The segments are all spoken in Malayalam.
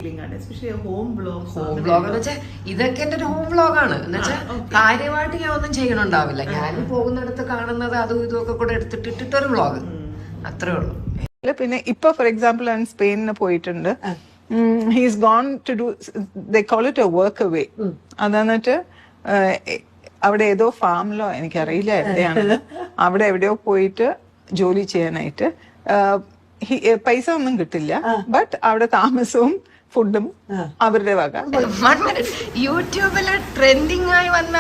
Especially home vlogs. Home vlog എന്ന് വെച്ചാൽ ഇതൊക്കെ എന്റെ ഒരു ഹോം വ്ലോഗാണ്. എന്ന് വെച്ചാൽ കാര്യമായിട്ട് ഞാൻ ഒന്നും ചെയ്യണുണ്ടാവില്ല. ഞാൻ പോകുന്നിടത്ത് കാണുന്നത് അതും ഇതൊക്കെ കൂടെ എടുത്തിട്ടിട്ടൊരു വ്ലോഗ്, അത്രേ ഉള്ളൂ. പിന്നെ ഇപ്പൊ ഫോർ എക്സാമ്പിൾ ഞാൻ സ്പെയിനിന് പോയിട്ടുണ്ട്. He's gone to do they call it a work away. അതെന്നിട്ട് അവിടെ ഏതോ ഫാമിലോ എനിക്കറിയില്ല എവിടെയാണ്, അവിടെ എവിടെയോ പോയിട്ട് ജോലി ചെയ്യാനായിട്ട് പൈസ ഒന്നും കിട്ടില്ല, ബട്ട് അവിടെ താമസവും ഫുഡും അവരുടെ വക. യൂട്യൂബില് ട്രെൻഡിങ് ആയി വന്ന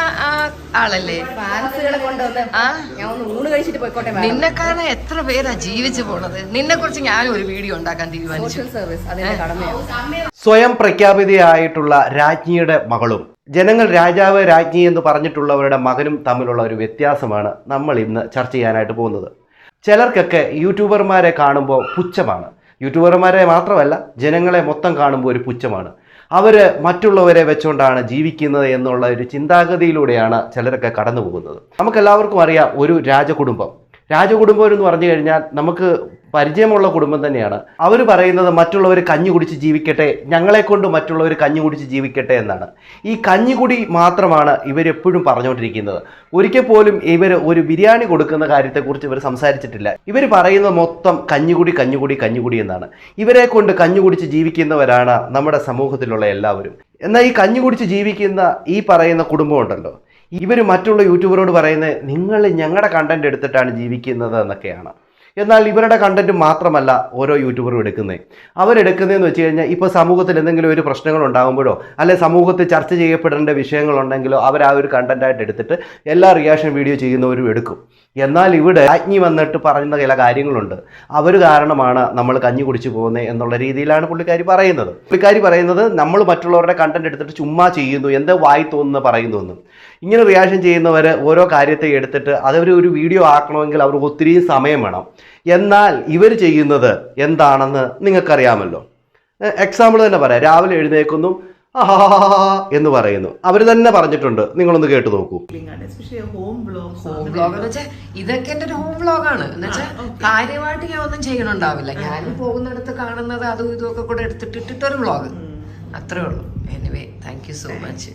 ആളല്ലേ, നിന്നെ കാണാൻ എത്ര പേരാ ജീവിച്ചു പോണത്. നിന്നെ കുറിച്ച് ഞാനും ഒരു വീഡിയോ ഉണ്ടാക്കാൻ തീരുമാനിച്ചു. സ്വയം പ്രഖ്യാപിതയായിട്ടുള്ള രാജ്ഞിയുടെ മകളും ജനങ്ങൾ രാജാവ് രാജ്ഞി എന്ന് പറഞ്ഞിട്ടുള്ളവരുടെ മകനും തമ്മിലുള്ള ഒരു വ്യത്യാസമാണ് നമ്മൾ ഇന്ന് ചർച്ച ചെയ്യാനായിട്ട് പോകുന്നത്. ചിലർക്കൊക്കെ യൂട്യൂബർമാരെ കാണുമ്പോൾ പുച്ഛമാണ്. യൂട്യൂബർമാരെ മാത്രമല്ല, ജനങ്ങളെ മൊത്തം കാണുമ്പോൾ ഒരു പുച്ഛമാണ്. അവർ മറ്റുള്ളവരെ വെച്ചുകൊണ്ടാണ് ജീവിക്കുന്നത് എന്നുള്ള ഒരു ചിന്താഗതിയിലൂടെയാണ് ചിലരൊക്കെ കടന്നു പോകുന്നത്. നമുക്കെല്ലാവർക്കും അറിയാം, ഒരു രാജകുടുംബം എന്ന് പറഞ്ഞു കഴിഞ്ഞാൽ നമുക്ക് പരിചയമുള്ള കുടുംബം തന്നെയാണ്. അവർ പറയുന്നത് മറ്റുള്ളവർ കഞ്ഞി കുടിച്ച് ജീവിക്കട്ടെ, ഞങ്ങളെ കൊണ്ട് മറ്റുള്ളവർ കഞ്ഞി കുടിച്ച് ജീവിക്കട്ടെ എന്നാണ്. ഈ കഞ്ഞികുടി മാത്രമാണ് ഇവരെപ്പോഴും പറഞ്ഞുകൊണ്ടിരിക്കുന്നത്. ഒരിക്കൽ പോലും ഇവർ ഒരു ബിരിയാണി കൊടുക്കുന്ന കാര്യത്തെക്കുറിച്ച് ഇവർ സംസാരിച്ചിട്ടില്ല. ഇവർ പറയുന്നത് മൊത്തം കഞ്ഞികുടി എന്നാണ്. ഇവരെ കൊണ്ട് കഞ്ഞി കുടിച്ച് ജീവിക്കുന്നവരാണ് നമ്മുടെ സമൂഹത്തിലുള്ള എല്ലാവരും. എന്നാൽ ഈ കഞ്ഞി കുടിച്ച് ജീവിക്കുന്ന ഈ പറയുന്ന കുടുംബം ഉണ്ടല്ലോ, ഇവർ മറ്റുള്ള യൂട്യൂബറോട് പറയുന്നത് നിങ്ങൾ ഞങ്ങളുടെ കണ്ടന്റ് എടുത്തിട്ടാണ് ജീവിക്കുന്നത് എന്നൊക്കെയാണ്. എന്നാൽ ഇവരുടെ കണ്ടന്റ് മാത്രമല്ല ഓരോ യൂട്യൂബറും എടുക്കുന്നത്. അവരെടുക്കുന്നതെന്ന് വെച്ച് കഴിഞ്ഞാൽ ഇപ്പോൾ സമൂഹത്തിൽ എന്തെങ്കിലും ഒരു പ്രശ്നങ്ങൾ ഉണ്ടാകുമ്പോഴോ അല്ലെ സമൂഹത്തിൽ ചർച്ച ചെയ്യപ്പെടേണ്ട വിഷയങ്ങളുണ്ടെങ്കിലോ അവർ ആ ഒരു കണ്ടന്റായിട്ട് എടുത്തിട്ട് എല്ലാ റിയാക്ഷൻ വീഡിയോ ചെയ്യുന്നവരും എടുക്കും. എന്നാൽ ഇവിടെ രാജ്ഞി വന്നിട്ട് പറയുന്ന ചില കാര്യങ്ങളുണ്ട്, അവർ കാരണമാണ് നമ്മൾ കഞ്ഞി കുടിച്ചു പോകുന്നത് എന്നുള്ള രീതിയിലാണ് പുള്ളിക്കാരി പറയുന്നത്. നമ്മൾ മറ്റുള്ളവരുടെ കണ്ടന്റ് എടുത്തിട്ട് ചുമ്മാ ചെയ്യുന്നു, എന്താ വായി തോന്നുന്നു പറയുന്നു എന്ന്. ഇങ്ങനെ റിയാക്ഷൻ ചെയ്യുന്നവർ ഓരോ കാര്യത്തെ എടുത്തിട്ട് ഒരു വീഡിയോ ആക്കണമെങ്കിൽ അവർക്ക് ഒത്തിരി സമയം വേണം. എന്നാൽ ഇവർ ചെയ്യുന്നത് എന്താണെന്ന് നിങ്ങൾക്കറിയാമല്ലോ. എക്സാമ്പിൾ തന്നെ പറയാം. രാവിലെ എഴുന്നേക്കുന്നു, എന്ന് പറയുന്നു. അവർ തന്നെ പറഞ്ഞിട്ടുണ്ട്, നിങ്ങളൊന്ന് കേട്ടു നോക്കൂ. ഹോം വ്ലോഗ് എന്ന് വെച്ചാൽ ഇതൊക്കെ എന്റെ ഒരു ഹോം വ്ലോഗാണ്. എന്ന് വെച്ചാൽ കാര്യമായിട്ട് ഞാൻ ഒന്നും ചെയ്യണുണ്ടാവില്ല. ഞാൻ പോകുന്നിടത്ത് കാണുന്നത് അതും ഇതൊക്കെ കൂടെ എടുത്തിട്ടിട്ടൊരു വ്ലോഗ്, അത്രേ ഉള്ളൂ. Anyway, thank you so much.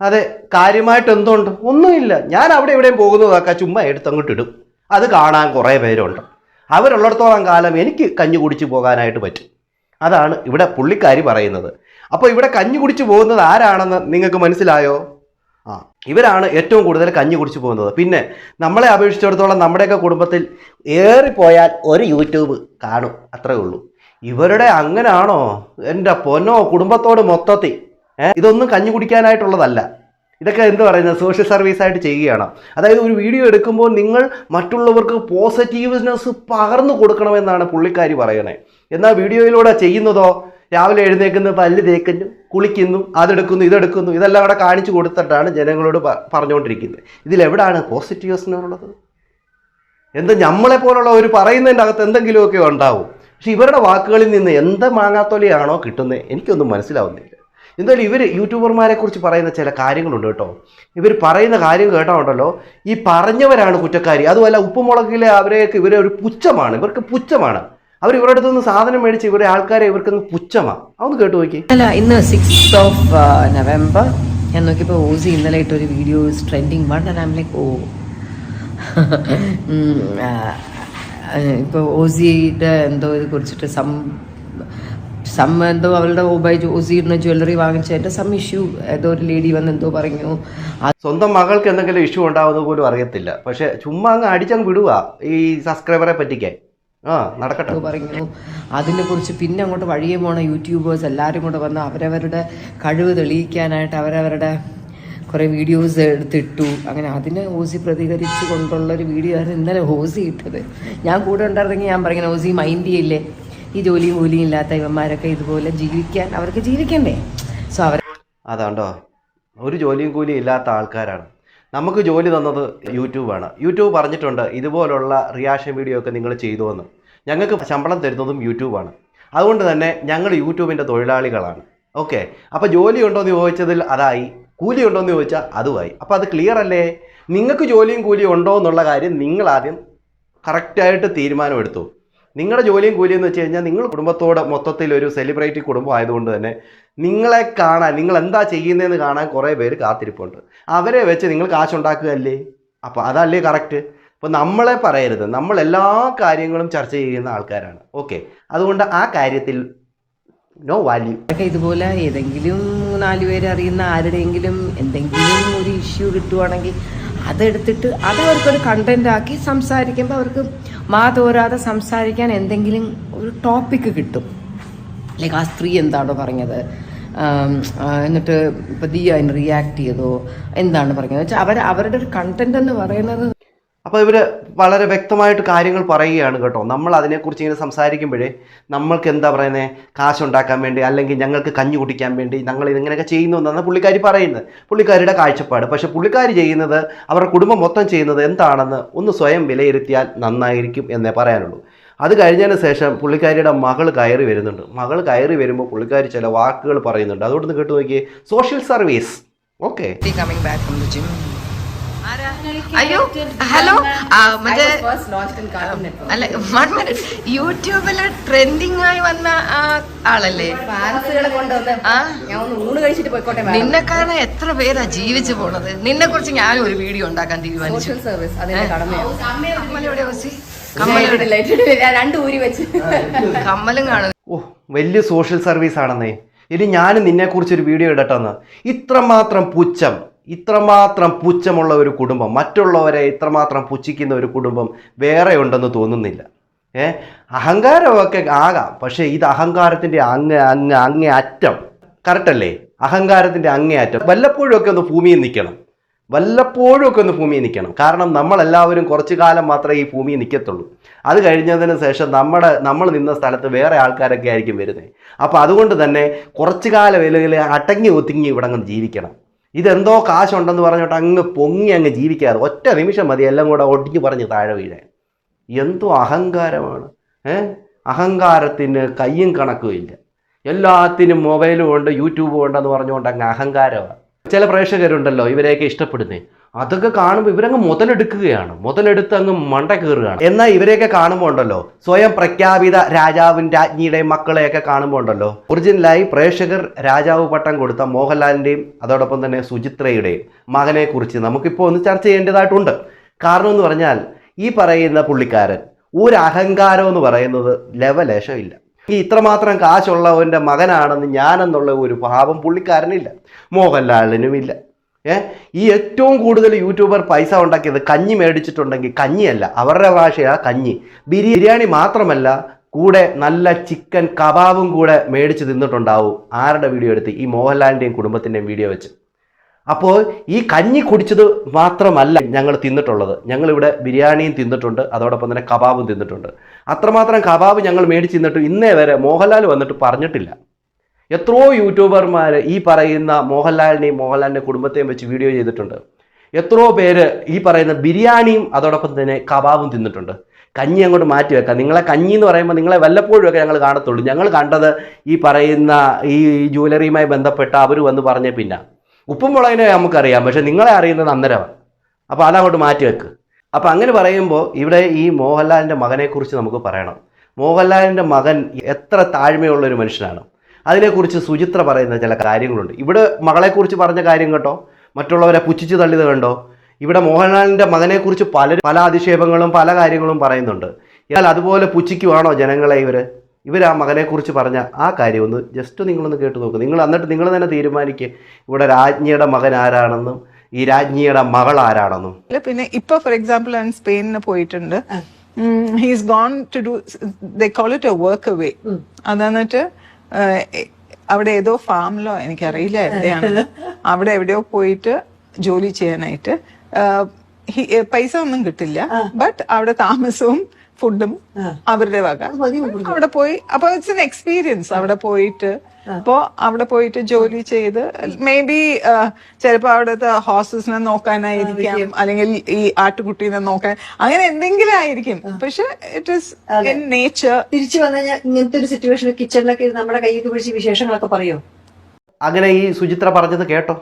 അതെ, കാര്യമായിട്ട് എന്തുണ്ട്? ഒന്നുമില്ല. ഞാൻ അവിടെ എവിടെയും പോകുന്നതൊക്കെ ചുമ്മാ എടുത്തങ്ങോട്ട് ഇടും. അത് കാണാൻ കുറേ പേരുണ്ട്. അവരുള്ളിടത്തോളം കാലം എനിക്ക് കഞ്ഞി കുടിച്ച് പോകാനായിട്ട് പറ്റും. അതാണ് ഇവിടെ പുള്ളിക്കാരി പറയുന്നത്. അപ്പോൾ ഇവിടെ കഞ്ഞി കുടിച്ച് പോകുന്നത് ആരാണെന്ന് നിങ്ങൾക്ക് മനസ്സിലായോ? ഇവരാണ് ഏറ്റവും കൂടുതൽ കഞ്ഞി കുടിച്ച് പോകുന്നത്. പിന്നെ നമ്മളെ അപേക്ഷിച്ചിടത്തോളം നമ്മുടെയൊക്കെ കുടുംബത്തിൽ ഏറിപ്പോയാൽ ഒരു യൂട്യൂബ് കാണും, അത്രേ ഉള്ളൂ. ഇവരുടെ അങ്ങനാണോ? എൻ്റെ പൊന്നോ, കുടുംബത്തോട് മൊത്തത്തിൽ ഇതൊന്നും കഞ്ഞി കുടിക്കാനായിട്ടുള്ളതല്ല. ഇതൊക്കെ എന്ത് പറയുന്നത്, സോഷ്യൽ സർവീസായിട്ട് ചെയ്യുകയാണ്. അതായത് ഒരു വീഡിയോ എടുക്കുമ്പോൾ നിങ്ങൾ മറ്റുള്ളവർക്ക് പോസിറ്റീവ്നെസ് പകർന്നു കൊടുക്കണമെന്നാണ് പുള്ളിക്കാരി പറയുന്നത്. എന്നാൽ വീഡിയോയിലൂടെ ചെയ്യുന്നതോ രാവിലെ എഴുന്നേക്കുന്നു, പല്ല് തേക്കുന്നു, കുളിക്കുന്നു, അതെടുക്കുന്നു, ഇതെടുക്കുന്നു, ഇതെല്ലാം അവിടെ കാണിച്ചു കൊടുത്തിട്ടാണ് ജനങ്ങളോട് പറഞ്ഞുകൊണ്ടിരിക്കുന്നത്. ഇതിലെവിടാണ് പോസിറ്റീവ്നെസ്സുള്ളത്? നമ്മളെ പോലുള്ള ഒരു പറയുന്നതിൻ്റെ അകത്ത് എന്തെങ്കിലുമൊക്കെ ഉണ്ടാവും. പക്ഷെ ഇവരുടെ വാക്കുകളിൽ നിന്ന് എന്ത് മാങ്ങാത്തൊലിയാണോ കിട്ടുന്നത് എനിക്കൊന്നും മനസ്സിലാവുന്നില്ല. എന്തായാലും ഇവർ യൂട്യൂബർമാരെ കുറിച്ച് പറയുന്ന ചില കാര്യങ്ങളുണ്ട് കേട്ടോ. ഇവർ പറയുന്ന കാര്യം കേട്ടോണ്ടല്ലോ, ഈ പറഞ്ഞവരാണ് കുറ്റക്കാരി. അതുമല്ല, ഉപ്പുമുളകിലെ ഇവരെ ഒരു പുച്ഛമാണ്, ഇവർക്ക് പുച്ഛമാണ്. ഇവരുടെ അടുത്ത് നിന്ന് സാധനം മേടിച്ച് ഇവരുടെ ആൾക്കാരെ ഇവർക്ക് പുച്ഛമാണ്. അതൊന്ന് കേട്ടു നോക്കി. അല്ല, ഇന്ന് 6th November ഞാൻ നോക്കിയപ്പോൾ ഓസി ഇന്നലെ ഇട്ടൊരു video trending one. And I am like, ഇപ്പോൾ ഓസിയുടെ എന്തോ ഇത് കുറിച്ചിട്ട് എന്തോ അവളുടെ ഓസിയുടെ ജ്വല്ലറി വാങ്ങിച്ചതിന്റെ ഇഷ്യൂ ഏതോ ഒരു ലേഡി വന്ന് എന്തോ പറഞ്ഞു. സ്വന്തം മകൾക്ക് എന്തെങ്കിലും ഇഷ്യൂ ഉണ്ടാവുന്നത് പോലും അറിയത്തില്ല. പക്ഷെ ചുമ്മാ അങ്ങ് അടിച്ചങ്ങ് വിടുക ഈ സബ്സ്ക്രൈബറെ പറ്റിക്കാൻ. നടക്കട്ടെ പറഞ്ഞു. അതിനെ കുറിച്ച് പിന്നെ അങ്ങോട്ട് വഴിയെ പോണ യൂട്യൂബേഴ്സ് എല്ലാവരും കൂടെ വന്ന് അവരവരുടെ കഴിവ് തെളിയിക്കാനായിട്ട് അവരവരുടെ കുറേ വീഡിയോസ് എടുത്തിട്ടു. അങ്ങനെ അതിനെ ഓസി പ്രതികരിച്ചു കൊണ്ടുള്ളൊരു വീഡിയോ ആണ് ഇന്നലെ ഓസി ഇട്ടത്. ഞാൻ കൂടെ ഉണ്ടായിരുന്നെങ്കിൽ ഞാൻ പറയുന്നത്, ഓസി മൈൻഡ് ചെയ്യില്ലേ, ഈ ജോലിയും കൂലിയും ഇല്ലാത്ത ഇവന്മാരൊക്കെ ഇതുപോലെ ജീവിക്കാൻ അവർക്ക് ജീവിക്കണ്ടേ? സോ അതാണ്ടോ, ഒരു ജോലിയും കൂലിയും ഇല്ലാത്ത ആൾക്കാരാണ്. നമുക്ക് ജോലി തന്നത് യൂട്യൂബാണ്. യൂട്യൂബ് പറഞ്ഞിട്ടുണ്ട് ഇതുപോലുള്ള റിയാക്ഷൻ വീഡിയോ ഒക്കെ നിങ്ങൾ ചെയ്തുവെന്ന്. ഞങ്ങൾക്ക് ശമ്പളം തരുന്നതും യൂട്യൂബാണ്. അതുകൊണ്ട് തന്നെ ഞങ്ങൾ യൂട്യൂബിൻ്റെ തൊഴിലാളികളാണ്. ഓക്കെ, അപ്പോൾ ജോലി ഉണ്ടോയെന്ന് ചോദിച്ചതിൽ അതായി, കൂലി ഉണ്ടോയെന്ന് ചോദിച്ചാൽ അതുമായി. അപ്പോൾ അത് ക്ലിയർ അല്ലേ? നിങ്ങൾക്ക് ജോലിയും കൂലിയും ഉണ്ടോ എന്നുള്ള കാര്യം നിങ്ങൾ ആദ്യം കറക്റ്റായിട്ട് തീരുമാനമെടുത്തു. നിങ്ങളുടെ ജോലിയും കൂലിയും എന്ന് വെച്ച് കഴിഞ്ഞാൽ നിങ്ങൾ കുടുംബത്തോട് മൊത്തത്തിൽ ഒരു സെലിബ്രിറ്റി കുടുംബം ആയതുകൊണ്ട് തന്നെ നിങ്ങളെ കാണാൻ, നിങ്ങൾ എന്താ ചെയ്യുന്നതെന്ന് കാണാൻ കുറേ പേര് കാത്തിരിപ്പുണ്ട്. അവരെ വെച്ച് നിങ്ങൾ കാശുണ്ടാക്കുകയല്ലേ? അപ്പോൾ അതല്ലേ കറക്റ്റ്? അപ്പോൾ നമ്മളെ പറയരുത്, നമ്മൾ എല്ലാ കാര്യങ്ങളും ചർച്ച ചെയ്യുന്ന ആൾക്കാരാണ്. ഓക്കെ, അതുകൊണ്ട് ആ കാര്യത്തിൽ നോ വാല്യൂ. ഇതുപോലെ ഏതെങ്കിലും 4 പേര് അറിയുന്ന ആരുടെയെങ്കിലും എന്തെങ്കിലും ഒരു ഇഷ്യൂ കിട്ടുവാണെങ്കിൽ അതെടുത്തിട്ട് അതവർക്കൊരു കണ്ടന്റ് ആക്കി സംസാരിക്കുമ്പോൾ അവർക്ക് തോരാതെ സംസാരിക്കാൻ എന്തെങ്കിലും ഒരു ടോപ്പിക്ക് കിട്ടും. ലൈക്ക് ആ സ്ത്രീ എന്താണോ പറഞ്ഞത്, എന്നിട്ട് ഇപ്പം ദിയ അതിന് റിയാക്ട് ചെയ്തോ, എന്താണ് പറഞ്ഞത് വെച്ചാൽ അവരുടെ ഒരു കണ്ടന്റ് എന്ന് പറയുന്നത്. അപ്പോൾ ഇവർ വളരെ വ്യക്തമായിട്ട് കാര്യങ്ങൾ പറയുകയാണ് കേട്ടോ. നമ്മൾ അതിനെക്കുറിച്ച് ഇങ്ങനെ സംസാരിക്കുമ്പോഴേ നമ്മൾക്ക് എന്താ പറയുന്നത്, കാശുണ്ടാക്കാൻ വേണ്ടി അല്ലെങ്കിൽ ഞങ്ങൾക്ക് കഞ്ഞി കുടിക്കാൻ വേണ്ടി ഞങ്ങൾ ഇതിങ്ങനെയൊക്കെ ചെയ്യുന്നു എന്നാണ് പുള്ളിക്കാരി പറയുന്നത്. പുള്ളിക്കാരിയുടെ കാഴ്ചപ്പാട്. പക്ഷേ പുള്ളിക്കാരി ചെയ്യുന്നത്, അവരുടെ കുടുംബം മൊത്തം ചെയ്യുന്നത് എന്താണെന്ന് ഒന്ന് സ്വയം വിലയിരുത്തിയാൽ നന്നായിരിക്കും എന്നേ പറയാനുള്ളൂ. അത് കഴിഞ്ഞതിന് ശേഷം പുള്ളിക്കാരിയുടെ മകൾ കയറി വരുന്നുണ്ട്. മകൾ കയറി വരുമ്പോൾ പുള്ളിക്കാരി ചില വാക്കുകൾ പറയുന്നുണ്ട്. അതുകൊണ്ട് കേട്ട് നോക്കിയേ. Social service. ഓക്കെ, അയ്യോ ഹലോ, മറ്റേ അല്ല 1 മിനിറ്റ്, യൂട്യൂബില് ട്രെൻഡിങ് ആയി വന്ന ആളല്ലേ? ഫാൻസുകളെ കൊണ്ടുവന്ന് ഞാൻ ഒന്ന് ഊണ് കഴിച്ചിട്ട് പോയിക്കോട്ടെ. നിന്നെ കാണാൻ എത്ര പേരാ ജീവിച്ചു പോണത്. നിന്നെ കുറിച്ച് ഞാനും ഒരു വീഡിയോ ഉണ്ടാക്കാൻ തീരുമാനിച്ചു. സോഷ്യൽ സർവീസ് അതിന്റെ കടമയാണ്. കമ്മലെവിടെ ഓസി? രണ്ട് ഊരി വെച്ച് കമ്മലും കാണും. ഓ, വലിയ സോഷ്യൽ സർവീസ് ആണെന്നേ. ഇനി ഞാനും നിന്നെക്കുറിച്ചൊരു വീഡിയോ ഇടട്ടെന്ന്. ഇത്രമാത്രം പുച്ഛമുള്ള ഒരു കുടുംബം, മറ്റുള്ളവരെ ഇത്രമാത്രം പുച്ഛിക്കുന്ന ഒരു കുടുംബം വേറെ ഉണ്ടെന്ന് തോന്നുന്നില്ല. അഹങ്കാരമൊക്കെ ആകാം, പക്ഷേ ഇത് അഹങ്കാരത്തിൻ്റെ അങ്ങേ അറ്റം. കറക്റ്റല്ലേ? അഹങ്കാരത്തിൻ്റെ അങ്ങേ അറ്റം. വല്ലപ്പോഴുമൊക്കെ ഒന്ന് ഭൂമിയിൽ നിൽക്കണം. കാരണം നമ്മളെല്ലാവരും കുറച്ചു കാലം മാത്രമേ ഈ ഭൂമിയിൽ നിൽക്കത്തുള്ളൂ. അത് കഴിഞ്ഞതിന് ശേഷം നമ്മൾ നിന്ന സ്ഥലത്ത് വേറെ ആൾക്കാരൊക്കെ ആയിരിക്കും വരുന്നത്. അപ്പോൾ അതുകൊണ്ട് തന്നെ കുറച്ചു കാലം അടങ്ങി ഒതുങ്ങി ഇവിടെ അങ്ങ് ജീവിക്കണം. ഇതെന്തോ കാശുണ്ടെന്ന് പറഞ്ഞിട്ട് അങ്ങ് പൊങ്ങി അങ്ങ് ജീവിക്കാതെ ഒറ്റ നിമിഷം മതി എല്ലാം കൂടെ ഒടിഞ്ഞു പറഞ്ഞ് താഴെ വീഴാൻ. എന്തോ അഹങ്കാരമാണ്. അഹങ്കാരത്തിന് കയ്യും കണക്കും ഇല്ല. എല്ലാത്തിനും മൊബൈലും ഉണ്ട്, യൂട്യൂബും ഉണ്ടെന്ന് പറഞ്ഞുകൊണ്ട് അങ്ങ് അഹങ്കാരമാണ്. ചില പ്രേക്ഷകരുണ്ടല്ലോ ഇവരെയൊക്കെ ഇഷ്ടപ്പെടുന്നേ, അതൊക്കെ കാണുമ്പോൾ ഇവരങ്ങ് മുതലെടുത്ത് അങ്ങ് മണ്ട കയറുകയാണ്. എന്നാൽ ഇവരെയൊക്കെ കാണുമ്പോൾ ഉണ്ടല്ലോ, സ്വയം പ്രഖ്യാപിത രാജാവും രാജ്ഞിയുടെയും മക്കളെയൊക്കെ കാണുമ്പോൾ ഉണ്ടല്ലോ, ഒറിജിനലായി പ്രേക്ഷകർ രാജാവ് പട്ടം കൊടുത്ത മോഹൻലാലിൻ്റെയും അതോടൊപ്പം തന്നെ സുചിത്രയുടെയും മകനെക്കുറിച്ച് നമുക്കിപ്പോൾ ഒന്ന് ചർച്ച ചെയ്യേണ്ടതായിട്ടുണ്ട്. കാരണം എന്ന് പറഞ്ഞാൽ ഈ പറയുന്ന പുള്ളിക്കാരൻ ഒരു അഹങ്കാരം എന്ന് പറയുന്നത് ലെവലേശമില്ല. ഈ ഇത്രമാത്രം കാശുള്ളവൻ്റെ മകനാണെന്ന് ഞാനെന്നുള്ള ഒരു ഭാവം പുള്ളിക്കാരനില്ല, മോഹൻലാലിനുമില്ല. ഈ ഏറ്റവും കൂടുതൽ യൂട്യൂബർ പൈസ ഉണ്ടാക്കിയത് കഞ്ഞി മേടിച്ചിട്ടുണ്ടെങ്കിൽ, കഞ്ഞിയല്ല അവരുടെ ഭാഷയാണ് കഞ്ഞി, ബിരിയാണി മാത്രമല്ല കൂടെ നല്ല ചിക്കൻ കബാബും കൂടെ മേടിച്ച് തിന്നിട്ടുണ്ടാവും. ആരുടെ വീഡിയോ എടുത്ത്? ഈ മോഹൻലാലിൻ്റെയും കുടുംബത്തിൻ്റെയും വീഡിയോ വെച്ച്. അപ്പോൾ ഈ കഞ്ഞി കുടിച്ചത് മാത്രമല്ല ഞങ്ങൾ തിന്നിട്ടുള്ളത്, ഞങ്ങളിവിടെ ബിരിയാണിയും തിന്നിട്ടുണ്ട്, അതോടൊപ്പം തന്നെ കബാബും തിന്നിട്ടുണ്ട്. അത്രമാത്രം കബാബ് ഞങ്ങൾ മേടിച്ച് തിന്നിട്ട് ഇന്നേ വരെ മോഹൻലാൽ വന്നിട്ട് പറഞ്ഞിട്ടില്ല. എത്രയോ യൂട്യൂബർമാർ ഈ പറയുന്ന മോഹൻലാലിൻ്റെ കുടുംബത്തെയും വെച്ച് വീഡിയോ ചെയ്തിട്ടുണ്ട്. എത്രയോ പേര് ഈ പറയുന്ന ബിരിയാണിയും അതോടൊപ്പം തന്നെ കബാബും തിന്നിട്ടുണ്ട്. കഞ്ഞി അങ്ങോട്ട് മാറ്റി വെക്കാം. നിങ്ങളെ കഞ്ഞി എന്ന് പറയുമ്പോൾ നിങ്ങളെ വല്ലപ്പോഴും ഒക്കെ ഞങ്ങൾ കാണത്തുള്ളൂ. ഞങ്ങൾ കണ്ടത് ഈ പറയുന്ന ഈ ജ്വല്ലറിയുമായി ബന്ധപ്പെട്ട അവർ വന്ന് പറഞ്ഞ പിന്നെ ഉപ്പും മുളകിനെ നമുക്കറിയാം, പക്ഷെ നിങ്ങളെ അറിയുന്നത് അന്നേരമാണ്. അപ്പോൾ അതങ്ങോട്ട് മാറ്റി വെക്ക്. അപ്പോൾ അങ്ങനെ പറയുമ്പോൾ ഇവിടെ ഈ മോഹൻലാലിൻ്റെ മകനെക്കുറിച്ച് നമുക്ക് പറയണം. മോഹൻലാലിൻ്റെ മകൻ എത്ര താഴ്മയുള്ളൊരു മനുഷ്യനാണ്. അതിനെക്കുറിച്ച് സുചിത്ര പറയുന്ന ചില കാര്യങ്ങളുണ്ട്. ഇവിടെ മകളെക്കുറിച്ച് പറഞ്ഞ കാര്യം കേട്ടോ, മറ്റുള്ളവരെ പുച്ഛിച്ച് തള്ളിയത് കണ്ടോ. ഇവിടെ മോഹൻലാലിൻ്റെ മകനെക്കുറിച്ച് പല അധിക്ഷേപങ്ങളും പല കാര്യങ്ങളും പറയുന്നുണ്ട്. എന്നാൽ അതുപോലെ പുച്ഛിക്കുവാണോ ജനങ്ങളെ ഇവർ ആ മകനെക്കുറിച്ച് പറഞ്ഞ ആ കാര്യം ഒന്ന് ജസ്റ്റ് നിങ്ങളൊന്ന് കേട്ട് നോക്കുക. എന്നിട്ട് നിങ്ങൾ തന്നെ തീരുമാനിക്കുക ഇവിടെ രാജ്ഞിയുടെ മകൻ ആരാണെന്നും ഈ രാജ്ഞിയുടെ മകൾ ആരാണെന്നും. പിന്നെ ഇപ്പൊ ഫോർ എക്സാമ്പിൾ ഞാൻ സ്പെയിനിന് പോയിട്ടുണ്ട്. He's gone to do, they call it a work away. അതെന്നിട്ട് അവിടെ ഏതോ ഫാമിലോ എനിക്കറിയില്ല എവിടെയാണ്, അവിടെ എവിടെയോ പോയിട്ട് ജോലി ചെയ്യാനായിട്ട്. പൈസ ഒന്നും കിട്ടില്ല, ബട്ട് അവിടെ താമസവും ഫുഡും അവരുടെ വക. അവിടെ പോയി അപ്പൊ ഇറ്റ്സ് എൻ എക്സ്പീരിയൻസ്. അവിടെ പോയിട്ട് ജോലി ചെയ്ത് മേ ബി ചിലപ്പോ അവിടുത്തെ ഹോഴ്സസിനെ നോക്കാനായിരിക്കാം, അല്ലെങ്കിൽ ഈ ആട്ടുകുട്ടീനെ നോക്കാൻ, അങ്ങനെ എന്തെങ്കിലും ആയിരിക്കും. പക്ഷെ ഇറ്റ് ഈസ് ഇൻ നേച്ചർ. തിരിച്ചു വന്നു കഴിഞ്ഞാൽ ഇങ്ങനത്തെ ഒരു സിറ്റുവേഷൻ കിച്ചണിലൊക്കെ നമ്മുടെ കൈയൊക്കെ പിടിച്ച് വിശേഷങ്ങളൊക്കെ പറയോ? അങ്ങനെ ഈ സുചിത്ര പറഞ്ഞത് കേട്ടോ.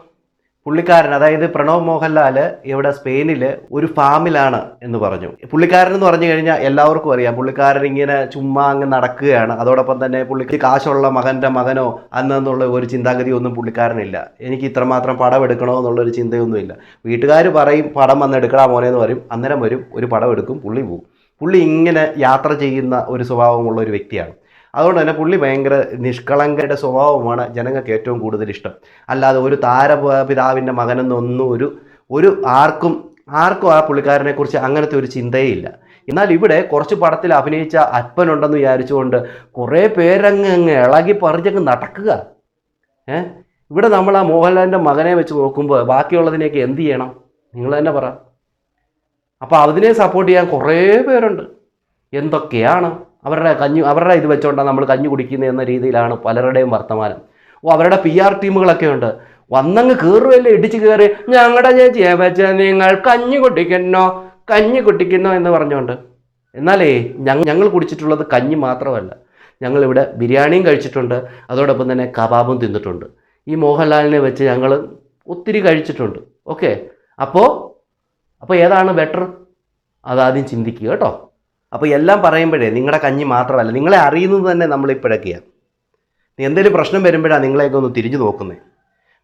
പുള്ളിക്കാരൻ, അതായത് പ്രണവ് മോഹൻലാൽ ഇവിടെ സ്പെയിനിൽ ഒരു ഫാമിലാണ് എന്ന് പറഞ്ഞു. പുള്ളിക്കാരൻ എന്ന് പറഞ്ഞു കഴിഞ്ഞാൽ എല്ലാവർക്കും അറിയാം, പുള്ളിക്കാരൻ ഇങ്ങനെ ചുമ്മാ അങ്ങ് നടക്കുകയാണ്. അതോടൊപ്പം തന്നെ പുള്ളിക്ക് കാശുള്ള മകൻ്റെ മകനോ അന്നെന്നുള്ള ഒരു ചിന്താഗതി ഒന്നും പുള്ളിക്കാരനില്ല. എനിക്ക് ഇത്രമാത്രം പടം എടുക്കണോ എന്നുള്ളൊരു ചിന്തയൊന്നുമില്ല. വീട്ടുകാർ പറയും പടം വന്ന് എടുക്കടാ മോനെ എന്ന് പറയും, അന്നേരം വരും, ഒരു പടം എടുക്കും, പുള്ളി പോകും. പുള്ളി ഇങ്ങനെ യാത്ര ചെയ്യുന്ന ഒരു സ്വഭാവമുള്ള ഒരു വ്യക്തിയാണ്. അതുകൊണ്ട് തന്നെ പുള്ളി ഭയങ്കര നിഷ്കളങ്കയുടെ സ്വഭാവമാണ് ജനങ്ങൾക്ക് ഏറ്റവും കൂടുതൽ ഇഷ്ടം. അല്ലാതെ ഒരു താരപിതാവിൻ്റെ മകനെന്നൊന്നും ഒരു ആർക്കും ആ പുള്ളിക്കാരനെക്കുറിച്ച് അങ്ങനത്തെ ഒരു ചിന്തയില്ല. എന്നാൽ ഇവിടെ കുറച്ച് പടത്തിൽ അഭിനയിച്ച അപ്പനുണ്ടെന്ന് വിചാരിച്ചുകൊണ്ട് കുറേ പേരങ്ങ് ഇളകി പറിച്ചങ്ങ് നടക്കുക. ഇവിടെ നമ്മൾ ആ മോഹൻലാലിൻ്റെ മകനെ വെച്ച് നോക്കുമ്പോൾ ബാക്കിയുള്ളതിനെയൊക്കെ എന്ത് ചെയ്യണം നിങ്ങൾ തന്നെ പറ. അപ്പോൾ അതിനെ സപ്പോർട്ട് ചെയ്യാൻ കുറേ പേരുണ്ട്. എന്തൊക്കെയാണ് അവരുടെ ഇത് വെച്ചുകൊണ്ടാണ് നമ്മൾ കഞ്ഞി കുടിക്കുന്നത് എന്ന രീതിയിലാണ് പലരുടെയും വർത്തമാനം. അവരുടെ PR ടീമുകളൊക്കെ ഉണ്ട്. വന്നങ്ങ് കയറുമല്ലേ, ഇടിച്ച് കയറി ഞങ്ങളുടെ ചേച്ചിയെ വെച്ച് നിങ്ങൾ കഞ്ഞി കുട്ടിക്കുന്നോ എന്ന് പറഞ്ഞുകൊണ്ട്. എന്നാലേ ഞങ്ങൾ കുടിച്ചിട്ടുള്ളത് കഞ്ഞി മാത്രമല്ല, ഞങ്ങളിവിടെ ബിരിയാണിയും കഴിച്ചിട്ടുണ്ട്, അതോടൊപ്പം തന്നെ കബാബും തിന്നിട്ടുണ്ട്. ഈ മോഹൻലാലിനെ വെച്ച് ഞങ്ങൾ ഒത്തിരി കഴിച്ചിട്ടുണ്ട്. ഓക്കെ, അപ്പോൾ ഏതാണ് ബെറ്റർ അതാദ്യം ചിന്തിക്കുക കേട്ടോ. അപ്പോൾ എല്ലാം പറയുമ്പോഴേ നിങ്ങളുടെ കഞ്ഞി മാത്രമല്ല, നിങ്ങളെ അറിയുന്നത് തന്നെ നമ്മളിപ്പോഴൊക്കെയാണ്. എന്തെങ്കിലും പ്രശ്നം വരുമ്പോഴാണ് നിങ്ങളെയൊക്കെ ഒന്ന് തിരിഞ്ഞു നോക്കുന്നത്.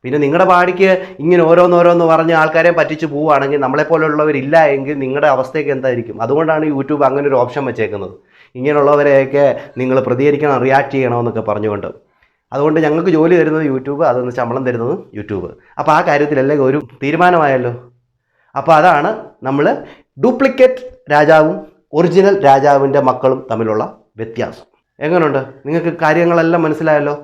പിന്നെ നിങ്ങളുടെ പാടിക്ക് ഇങ്ങനെ ഓരോന്നോരോന്ന് പറഞ്ഞ് ആൾക്കാരെ പറ്റിച്ച് പോവുകയാണെങ്കിൽ, നമ്മളെപ്പോലുള്ളവരില്ല എങ്കിൽ നിങ്ങളുടെ അവസ്ഥയൊക്കെ എന്തായിരിക്കും? അതുകൊണ്ടാണ് യൂട്യൂബ് അങ്ങനെ ഒരു ഓപ്ഷൻ വെച്ചേക്കുന്നത്. ഇങ്ങനെയുള്ളവരെയൊക്കെ നിങ്ങൾ പ്രതികരിക്കണം, റിയാക്ട് ചെയ്യണമെന്നൊക്കെ പറഞ്ഞുകൊണ്ട്. അതുകൊണ്ട് ഞങ്ങൾക്ക് ജോലി തരുന്നത് യൂട്യൂബ്, അതൊന്ന് ശമ്പളം തരുന്നത് യൂട്യൂബ്. അപ്പോൾ ആ കാര്യത്തിലെല്ലാം ഒരു തീരുമാനമായല്ലോ. അപ്പോൾ അതാണ് നമ്മൾ ഡ്യൂപ്ലിക്കേറ്റ് രാജാവും ഒറിജിനൽ രാജാവിൻ്റെ മക്കളും തമ്മിലുള്ള വ്യത്യാസം. എങ്ങനെയുണ്ട്? നിങ്ങൾക്ക് കാര്യങ്ങളെല്ലാം മനസ്സിലായല്ലോ?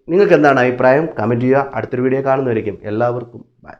നിങ്ങൾക്ക് എന്താണ് അഭിപ്രായം? കമൻറ്റ് ചെയ്യുക. അടുത്തൊരു വീഡിയോ കാണുന്നതായിരിക്കും. എല്ലാവർക്കും ബൈ.